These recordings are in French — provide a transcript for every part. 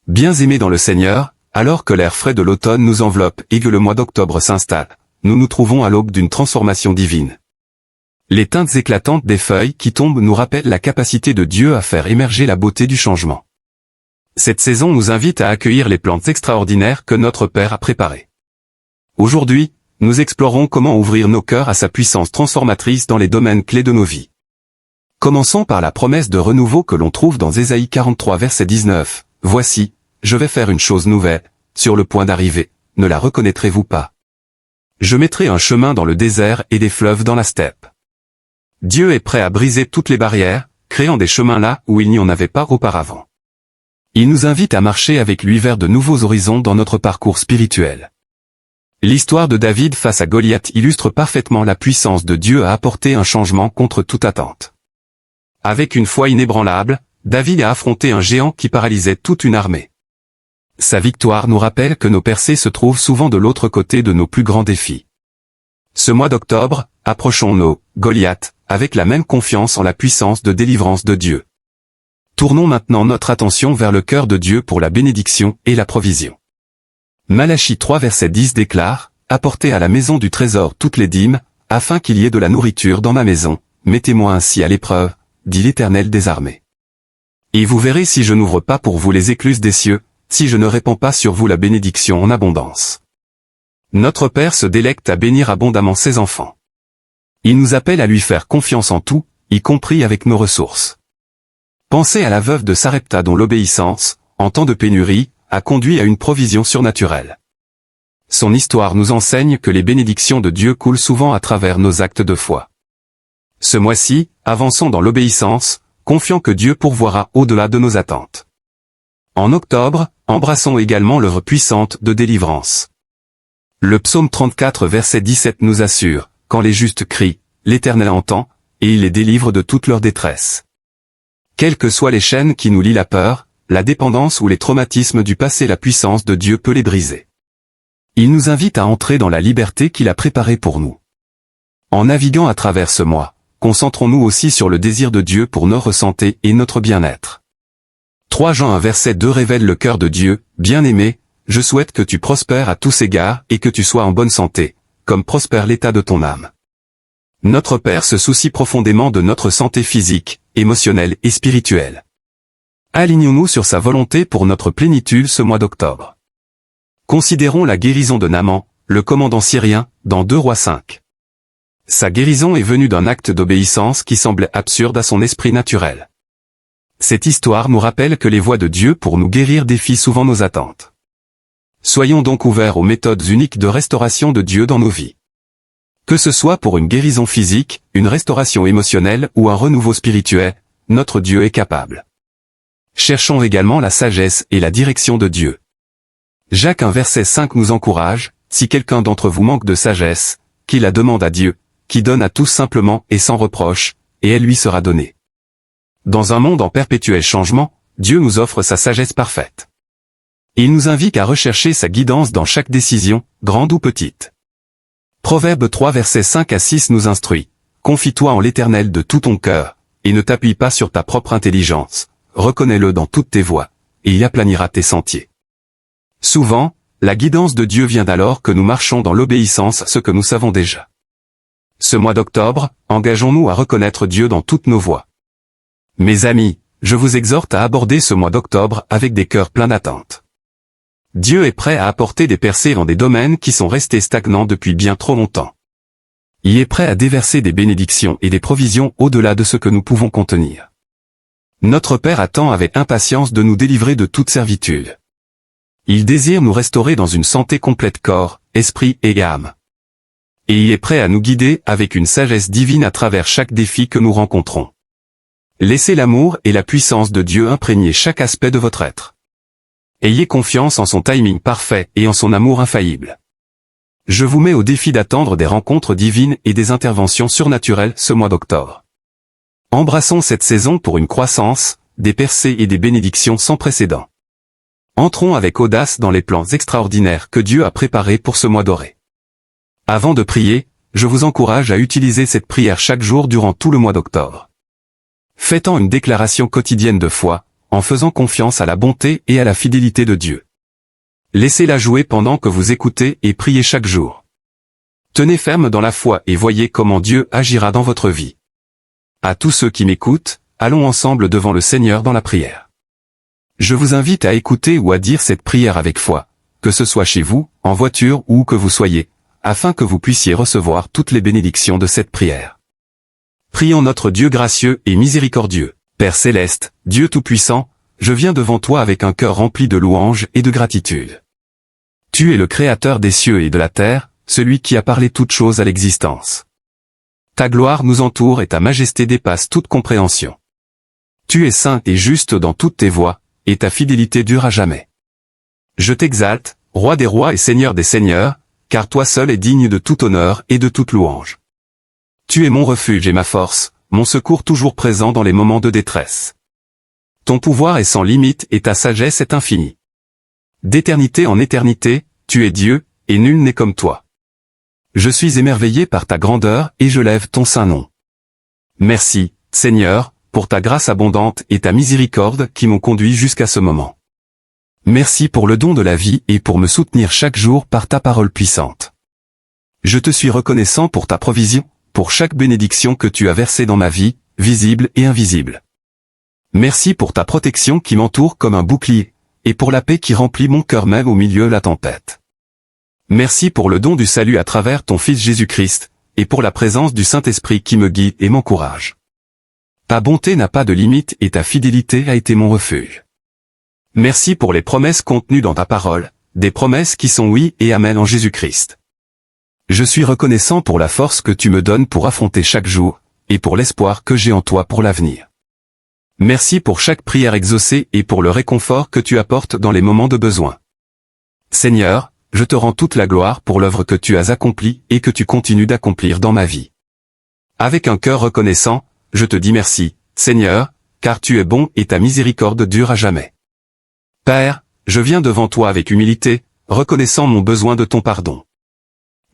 Bien-aimés dans le Seigneur, alors que l'air frais de l'automne nous enveloppe et que le mois d'octobre s'installe, nous nous trouvons à l'aube d'une transformation divine. Les teintes éclatantes des feuilles qui tombent nous rappellent la capacité de Dieu à faire émerger la beauté du changement. Cette saison nous invite à accueillir les plantes extraordinaires que notre Père a préparées. Aujourd'hui, nous explorons comment ouvrir nos cœurs à sa puissance transformatrice dans les domaines clés de nos vies. Commençons par la promesse de renouveau que l'on trouve dans Ésaïe 43 verset 19. « Voici, je vais faire une chose nouvelle, sur le point d'arriver, ne la reconnaîtrez-vous pas? Je mettrai un chemin dans le désert et des fleuves dans la steppe. » Dieu est prêt à briser toutes les barrières, créant des chemins là où il n'y en avait pas auparavant. Il nous invite à marcher avec lui vers de nouveaux horizons dans notre parcours spirituel. L'histoire de David face à Goliath illustre parfaitement la puissance de Dieu à apporter un changement contre toute attente. Avec une foi inébranlable, David a affronté un géant qui paralysait toute une armée. Sa victoire nous rappelle que nos percées se trouvent souvent de l'autre côté de nos plus grands défis. Ce mois d'octobre, approchons nos Goliath avec la même confiance en la puissance de délivrance de Dieu. Tournons maintenant notre attention vers le cœur de Dieu pour la bénédiction et la provision. Malachie 3 verset 10 déclare, « Apportez à la maison du trésor toutes les dîmes, afin qu'il y ait de la nourriture dans ma maison, mettez-moi ainsi à l'épreuve, dit l'Éternel des armées. Et vous verrez si je n'ouvre pas pour vous les écluses des cieux, si je ne répands pas sur vous la bénédiction en abondance. » Notre Père se délecte à bénir abondamment ses enfants. Il nous appelle à lui faire confiance en tout, y compris avec nos ressources. Pensez à la veuve de Sarepta dont l'obéissance, en temps de pénurie, a conduit à une provision surnaturelle. Son histoire nous enseigne que les bénédictions de Dieu coulent souvent à travers nos actes de foi. Ce mois-ci, avançons dans l'obéissance, confiant que Dieu pourvoira au-delà de nos attentes. En octobre, embrassons également l'œuvre puissante de délivrance. Le psaume 34 verset 17 nous assure, « Quand les justes crient, l'Éternel entend, et il les délivre de toute leur détresse. » Quelles que soient les chaînes qui nous lient la peur, la dépendance ou les traumatismes du passé, la puissance de Dieu peut les briser. Il nous invite à entrer dans la liberté qu'il a préparée pour nous. En naviguant à travers ce mois, concentrons-nous aussi sur le désir de Dieu pour notre santé et notre bien-être. 3 Jean 1 verset 2 révèle le cœur de Dieu, « Bien-aimé, je souhaite que tu prospères à tous égards et que tu sois en bonne santé, comme prospère l'état de ton âme. » Notre Père se soucie profondément de notre santé physique, émotionnelle et spirituelle. Alignons-nous sur sa volonté pour notre plénitude ce mois d'octobre. Considérons la guérison de Naaman, le commandant syrien, dans 2 Rois 5. Sa guérison est venue d'un acte d'obéissance qui semblait absurde à son esprit naturel. Cette histoire nous rappelle que les voies de Dieu pour nous guérir défient souvent nos attentes. Soyons donc ouverts aux méthodes uniques de restauration de Dieu dans nos vies. Que ce soit pour une guérison physique, une restauration émotionnelle ou un renouveau spirituel, notre Dieu est capable. Cherchons également la sagesse et la direction de Dieu. Jacques 1 verset 5 nous encourage, « Si quelqu'un d'entre vous manque de sagesse, qu'il la demande à Dieu, qui donne à tous simplement et sans reproche, et elle lui sera donnée. » Dans un monde en perpétuel changement, Dieu nous offre sa sagesse parfaite. Il nous invite à rechercher sa guidance dans chaque décision, grande ou petite. Proverbe 3 versets 5 à 6 nous instruit, « Confie-toi en l'Éternel de tout ton cœur, et ne t'appuie pas sur ta propre intelligence, reconnais-le dans toutes tes voies, et il aplanira tes sentiers. » Souvent, la guidance de Dieu vient d'alors que nous marchons dans l'obéissance à ce que nous savons déjà. Ce mois d'octobre, engageons-nous à reconnaître Dieu dans toutes nos voies. Mes amis, je vous exhorte à aborder ce mois d'octobre avec des cœurs pleins d'attente. Dieu est prêt à apporter des percées dans des domaines qui sont restés stagnants depuis bien trop longtemps. Il est prêt à déverser des bénédictions et des provisions au-delà de ce que nous pouvons contenir. Notre Père attend avec impatience de nous délivrer de toute servitude. Il désire nous restaurer dans une santé complète corps, esprit et âme. Et il est prêt à nous guider avec une sagesse divine à travers chaque défi que nous rencontrons. Laissez l'amour et la puissance de Dieu imprégner chaque aspect de votre être. Ayez confiance en son timing parfait et en son amour infaillible. Je vous mets au défi d'attendre des rencontres divines et des interventions surnaturelles ce mois d'octobre. Embrassons cette saison pour une croissance, des percées et des bénédictions sans précédent. Entrons avec audace dans les plans extraordinaires que Dieu a préparés pour ce mois doré. Avant de prier, je vous encourage à utiliser cette prière chaque jour durant tout le mois d'octobre. Faites-en une déclaration quotidienne de foi, en faisant confiance à la bonté et à la fidélité de Dieu. Laissez-la jouer pendant que vous écoutez et priez chaque jour. Tenez ferme dans la foi et voyez comment Dieu agira dans votre vie. À tous ceux qui m'écoutent, allons ensemble devant le Seigneur dans la prière. Je vous invite à écouter ou à dire cette prière avec foi, que ce soit chez vous, en voiture ou où que vous soyez, afin que vous puissiez recevoir toutes les bénédictions de cette prière. Prions notre Dieu gracieux et miséricordieux. Père céleste, Dieu tout-puissant, je viens devant toi avec un cœur rempli de louanges et de gratitude. Tu es le Créateur des cieux et de la terre, celui qui a parlé toutes choses à l'existence. Ta gloire nous entoure et ta majesté dépasse toute compréhension. Tu es saint et juste dans toutes tes voies, et ta fidélité dure à jamais. Je t'exalte, Roi des rois et Seigneur des seigneurs, car toi seul es digne de tout honneur et de toute louange. Tu es mon refuge et ma force, mon secours toujours présent dans les moments de détresse. Ton pouvoir est sans limite et ta sagesse est infinie. D'éternité en éternité, tu es Dieu, et nul n'est comme toi. Je suis émerveillé par ta grandeur et je lève ton saint nom. Merci, Seigneur, pour ta grâce abondante et ta miséricorde qui m'ont conduit jusqu'à ce moment. Merci pour le don de la vie et pour me soutenir chaque jour par ta parole puissante. Je te suis reconnaissant pour ta provision, pour chaque bénédiction que tu as versée dans ma vie, visible et invisible. Merci pour ta protection qui m'entoure comme un bouclier, et pour la paix qui remplit mon cœur même au milieu de la tempête. Merci pour le don du salut à travers ton Fils Jésus-Christ, et pour la présence du Saint-Esprit qui me guide et m'encourage. Ta bonté n'a pas de limite et ta fidélité a été mon refuge. Merci pour les promesses contenues dans ta parole, des promesses qui sont oui et amen en Jésus-Christ. Je suis reconnaissant pour la force que tu me donnes pour affronter chaque jour, et pour l'espoir que j'ai en toi pour l'avenir. Merci pour chaque prière exaucée et pour le réconfort que tu apportes dans les moments de besoin. Seigneur, je te rends toute la gloire pour l'œuvre que tu as accomplie et que tu continues d'accomplir dans ma vie. Avec un cœur reconnaissant, je te dis merci, Seigneur, car tu es bon et ta miséricorde dure à jamais. Père, je viens devant toi avec humilité, reconnaissant mon besoin de ton pardon.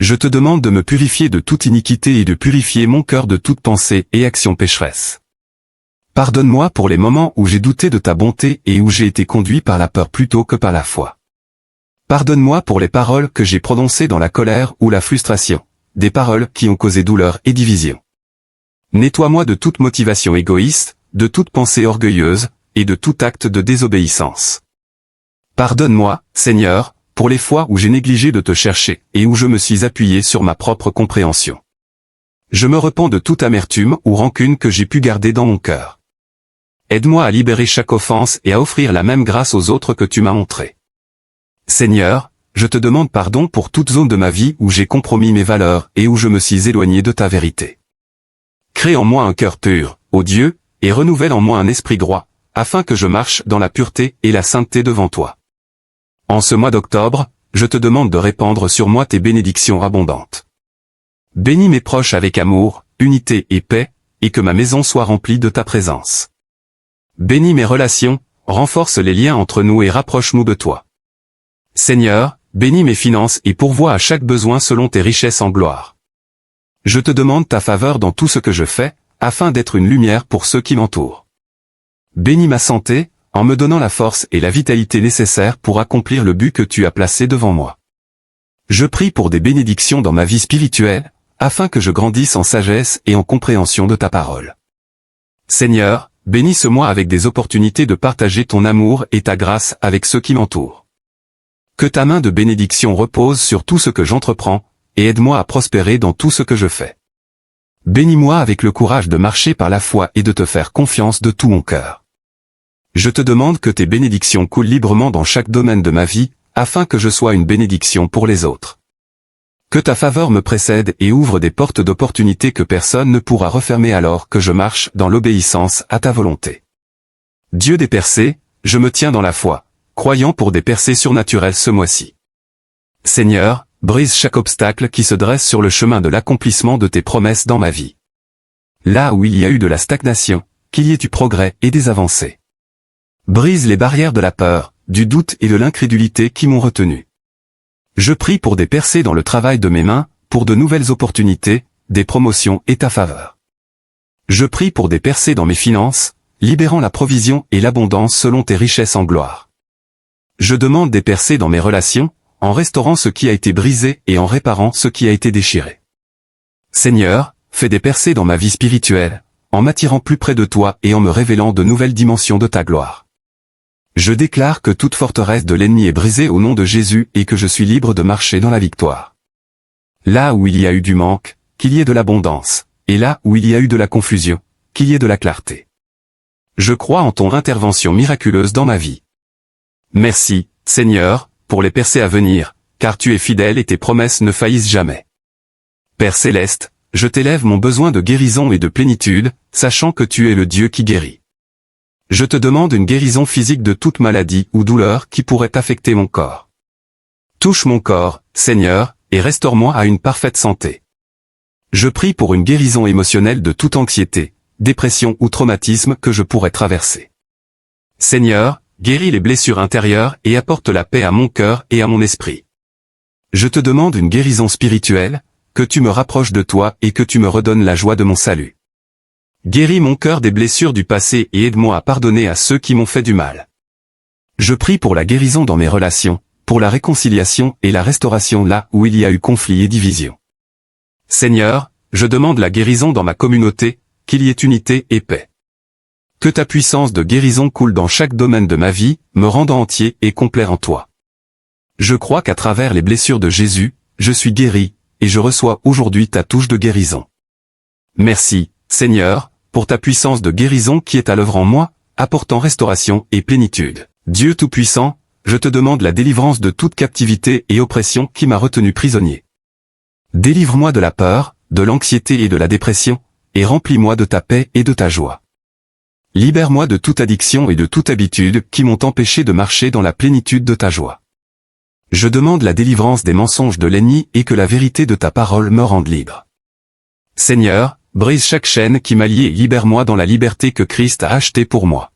Je te demande de me purifier de toute iniquité et de purifier mon cœur de toute pensée et action pécheresse. Pardonne-moi pour les moments où j'ai douté de ta bonté et où j'ai été conduit par la peur plutôt que par la foi. Pardonne-moi pour les paroles que j'ai prononcées dans la colère ou la frustration, des paroles qui ont causé douleur et division. Nettoie-moi de toute motivation égoïste, de toute pensée orgueilleuse, et de tout acte de désobéissance. Pardonne-moi, Seigneur, pour les fois où j'ai négligé de te chercher et où je me suis appuyé sur ma propre compréhension. Je me repens de toute amertume ou rancune que j'ai pu garder dans mon cœur. Aide-moi à libérer chaque offense et à offrir la même grâce aux autres que tu m'as montrée. Seigneur, je te demande pardon pour toute zone de ma vie où j'ai compromis mes valeurs et où je me suis éloigné de ta vérité. Crée en moi un cœur pur, ô Dieu, et renouvelle en moi un esprit droit, afin que je marche dans la pureté et la sainteté devant toi. En ce mois d'octobre, je te demande de répandre sur moi tes bénédictions abondantes. Bénis mes proches avec amour, unité et paix, et que ma maison soit remplie de ta présence. Bénis mes relations, renforce les liens entre nous et rapproche-nous de toi. Seigneur, bénis mes finances et pourvois à chaque besoin selon tes richesses en gloire. Je te demande ta faveur dans tout ce que je fais, afin d'être une lumière pour ceux qui m'entourent. Bénis ma santé, en me donnant la force et la vitalité nécessaires pour accomplir le but que tu as placé devant moi. Je prie pour des bénédictions dans ma vie spirituelle, afin que je grandisse en sagesse et en compréhension de ta parole. Seigneur, bénis ce mois avec des opportunités de partager ton amour et ta grâce avec ceux qui m'entourent. Que ta main de bénédiction repose sur tout ce que j'entreprends, et aide-moi à prospérer dans tout ce que je fais. Bénis-moi avec le courage de marcher par la foi et de te faire confiance de tout mon cœur. Je te demande que tes bénédictions coulent librement dans chaque domaine de ma vie, afin que je sois une bénédiction pour les autres. Que ta faveur me précède et ouvre des portes d'opportunités que personne ne pourra refermer alors que je marche dans l'obéissance à ta volonté. Dieu des percées, je me tiens dans la foi, croyant pour des percées surnaturelles ce mois-ci. Seigneur, brise chaque obstacle qui se dresse sur le chemin de l'accomplissement de tes promesses dans ma vie. Là où il y a eu de la stagnation, qu'il y ait du progrès et des avancées. Brise les barrières de la peur, du doute et de l'incrédulité qui m'ont retenu. Je prie pour des percées dans le travail de mes mains, pour de nouvelles opportunités, des promotions et ta faveur. Je prie pour des percées dans mes finances, libérant la provision et l'abondance selon tes richesses en gloire. Je demande des percées dans mes relations, en restaurant ce qui a été brisé et en réparant ce qui a été déchiré. Seigneur, fais des percées dans ma vie spirituelle, en m'attirant plus près de toi et en me révélant de nouvelles dimensions de ta gloire. Je déclare que toute forteresse de l'ennemi est brisée au nom de Jésus et que je suis libre de marcher dans la victoire. Là où il y a eu du manque, qu'il y ait de l'abondance, et là où il y a eu de la confusion, qu'il y ait de la clarté. Je crois en ton intervention miraculeuse dans ma vie. Merci, Seigneur, pour les percées à venir, car tu es fidèle et tes promesses ne faillissent jamais. Père céleste, je t'élève mon besoin de guérison et de plénitude, sachant que tu es le Dieu qui guérit. Je te demande une guérison physique de toute maladie ou douleur qui pourrait affecter mon corps. Touche mon corps, Seigneur, et restaure-moi à une parfaite santé. Je prie pour une guérison émotionnelle de toute anxiété, dépression ou traumatisme que je pourrais traverser. Seigneur, guéris les blessures intérieures et apporte la paix à mon cœur et à mon esprit. Je te demande une guérison spirituelle, que tu me rapproches de toi et que tu me redonnes la joie de mon salut. Guéris mon cœur des blessures du passé et aide-moi à pardonner à ceux qui m'ont fait du mal. Je prie pour la guérison dans mes relations, pour la réconciliation et la restauration là où il y a eu conflit et division. Seigneur, je demande la guérison dans ma communauté, qu'il y ait unité et paix. Que ta puissance de guérison coule dans chaque domaine de ma vie, me rendant entier et complet en toi. Je crois qu'à travers les blessures de Jésus, je suis guéri, et je reçois aujourd'hui ta touche de guérison. Merci, Seigneur, pour ta puissance de guérison qui est à l'œuvre en moi, apportant restauration et plénitude. Dieu Tout-Puissant, je te demande la délivrance de toute captivité et oppression qui m'a retenu prisonnier. Délivre-moi de la peur, de l'anxiété et de la dépression, et remplis-moi de ta paix et de ta joie. Libère-moi de toute addiction et de toute habitude qui m'ont empêché de marcher dans la plénitude de ta joie. Je demande la délivrance des mensonges de l'ennemi et que la vérité de ta parole me rende libre. Seigneur, brise chaque chaîne qui m'a lié et libère-moi dans la liberté que Christ a achetée pour moi.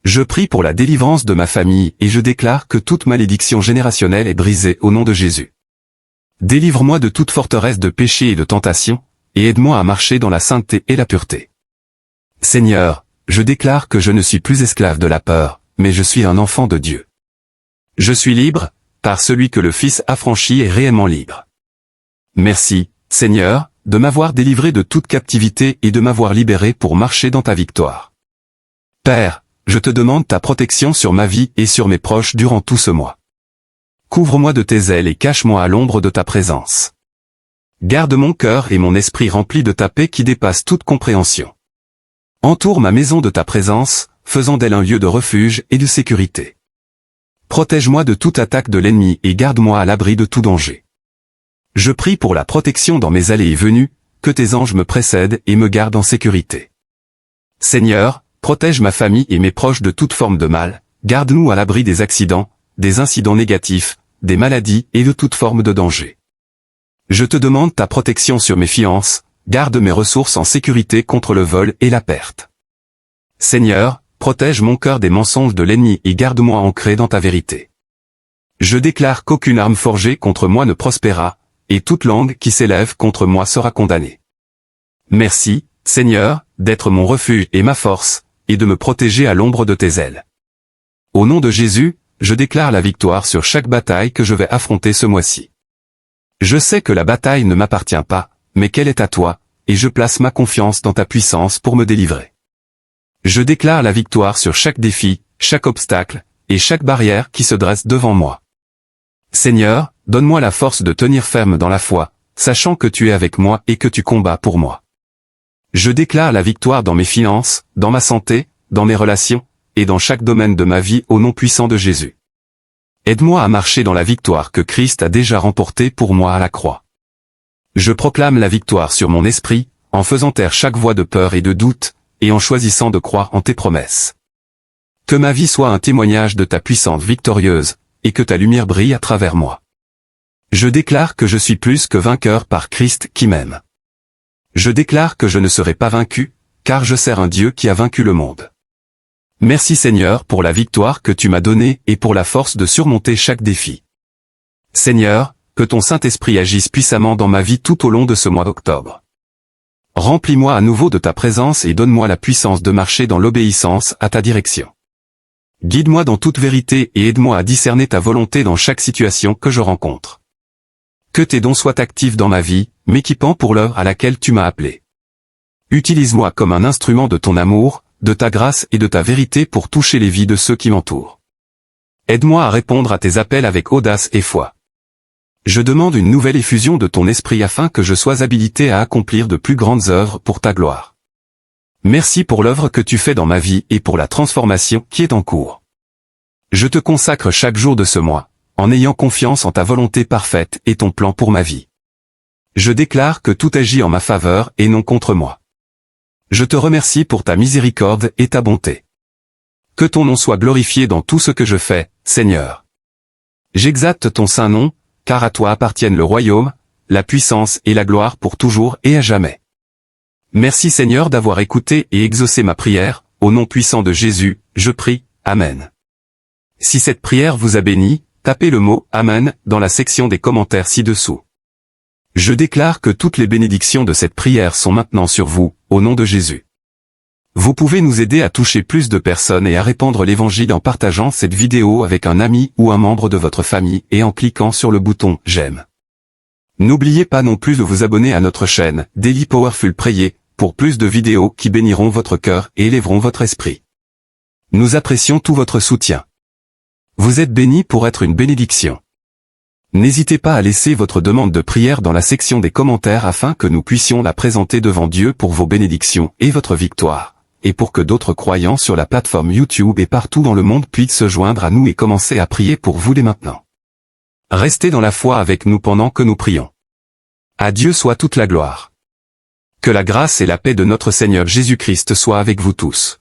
Je prie pour la délivrance de ma famille et je déclare que toute malédiction générationnelle est brisée au nom de Jésus. Délivre-moi de toute forteresse de péché et de tentation, et aide-moi à marcher dans la sainteté et la pureté. Seigneur, je déclare que je ne suis plus esclave de la peur, mais je suis un enfant de Dieu. Je suis libre, par celui que le Fils a franchi est réellement libre. Merci, Seigneur, de m'avoir délivré de toute captivité et de m'avoir libéré pour marcher dans ta victoire. Père, je te demande ta protection sur ma vie et sur mes proches durant tout ce mois. Couvre-moi de tes ailes et cache-moi à l'ombre de ta présence. Garde mon cœur et mon esprit remplis de ta paix qui dépasse toute compréhension. Entoure ma maison de ta présence, faisant d'elle un lieu de refuge et de sécurité. Protège-moi de toute attaque de l'ennemi et garde-moi à l'abri de tout danger. Je prie pour la protection dans mes allées et venues, que tes anges me précèdent et me gardent en sécurité. Seigneur, protège ma famille et mes proches de toute forme de mal, garde-nous à l'abri des accidents, des incidents négatifs, des maladies et de toute forme de danger. Je te demande ta protection sur mes finances, garde mes ressources en sécurité contre le vol et la perte. Seigneur, protège mon cœur des mensonges de l'ennemi et garde-moi ancré dans ta vérité. Je déclare qu'aucune arme forgée contre moi ne prospérera, et toute langue qui s'élève contre moi sera condamnée. Merci, Seigneur, d'être mon refuge et ma force, et de me protéger à l'ombre de tes ailes. Au nom de Jésus, je déclare la victoire sur chaque bataille que je vais affronter ce mois-ci. Je sais que la bataille ne m'appartient pas, mais qu'elle est à toi, et je place ma confiance dans ta puissance pour me délivrer. Je déclare la victoire sur chaque défi, chaque obstacle, et chaque barrière qui se dresse devant moi. Seigneur, donne-moi la force de tenir ferme dans la foi, sachant que tu es avec moi et que tu combats pour moi. Je déclare la victoire dans mes finances, dans ma santé, dans mes relations, et dans chaque domaine de ma vie au nom puissant de Jésus. Aide-moi à marcher dans la victoire que Christ a déjà remportée pour moi à la croix. Je proclame la victoire sur mon esprit, en faisant taire chaque voix de peur et de doute, et en choisissant de croire en tes promesses. Que ma vie soit un témoignage de ta puissance victorieuse, et que ta lumière brille à travers moi. Je déclare que je suis plus que vainqueur par Christ qui m'aime. Je déclare que je ne serai pas vaincu, car je sers un Dieu qui a vaincu le monde. Merci Seigneur pour la victoire que tu m'as donnée et pour la force de surmonter chaque défi. Seigneur, que ton Saint-Esprit agisse puissamment dans ma vie tout au long de ce mois d'octobre. Remplis-moi à nouveau de ta présence et donne-moi la puissance de marcher dans l'obéissance à ta direction. Guide-moi dans toute vérité et aide-moi à discerner ta volonté dans chaque situation que je rencontre. Que tes dons soient actifs dans ma vie, m'équipant pour l'œuvre à laquelle tu m'as appelé. Utilise-moi comme un instrument de ton amour, de ta grâce et de ta vérité pour toucher les vies de ceux qui m'entourent. Aide-moi à répondre à tes appels avec audace et foi. Je demande une nouvelle effusion de ton esprit afin que je sois habilité à accomplir de plus grandes œuvres pour ta gloire. Merci pour l'œuvre que tu fais dans ma vie et pour la transformation qui est en cours. Je te consacre chaque jour de ce mois, en ayant confiance en ta volonté parfaite et ton plan pour ma vie. Je déclare que tout agit en ma faveur et non contre moi. Je te remercie pour ta miséricorde et ta bonté. Que ton nom soit glorifié dans tout ce que je fais, Seigneur. J'exalte ton saint nom, car à toi appartiennent le royaume, la puissance et la gloire pour toujours et à jamais. Merci Seigneur d'avoir écouté et exaucé ma prière, au nom puissant de Jésus, je prie, Amen. Si cette prière vous a béni, tapez le mot « Amen » dans la section des commentaires ci-dessous. Je déclare que toutes les bénédictions de cette prière sont maintenant sur vous, au nom de Jésus. Vous pouvez nous aider à toucher plus de personnes et à répandre l'évangile en partageant cette vidéo avec un ami ou un membre de votre famille et en cliquant sur le bouton « J'aime ». N'oubliez pas non plus de vous abonner à notre chaîne Daily Powerful Prayer pour plus de vidéos qui béniront votre cœur et élèveront votre esprit. Nous apprécions tout votre soutien. Vous êtes bénis pour être une bénédiction. N'hésitez pas à laisser votre demande de prière dans la section des commentaires afin que nous puissions la présenter devant Dieu pour vos bénédictions et votre victoire, et pour que d'autres croyants sur la plateforme YouTube et partout dans le monde puissent se joindre à nous et commencer à prier pour vous dès maintenant. Restez dans la foi avec nous pendant que nous prions. À Dieu soit toute la gloire. Que la grâce et la paix de notre Seigneur Jésus-Christ soient avec vous tous.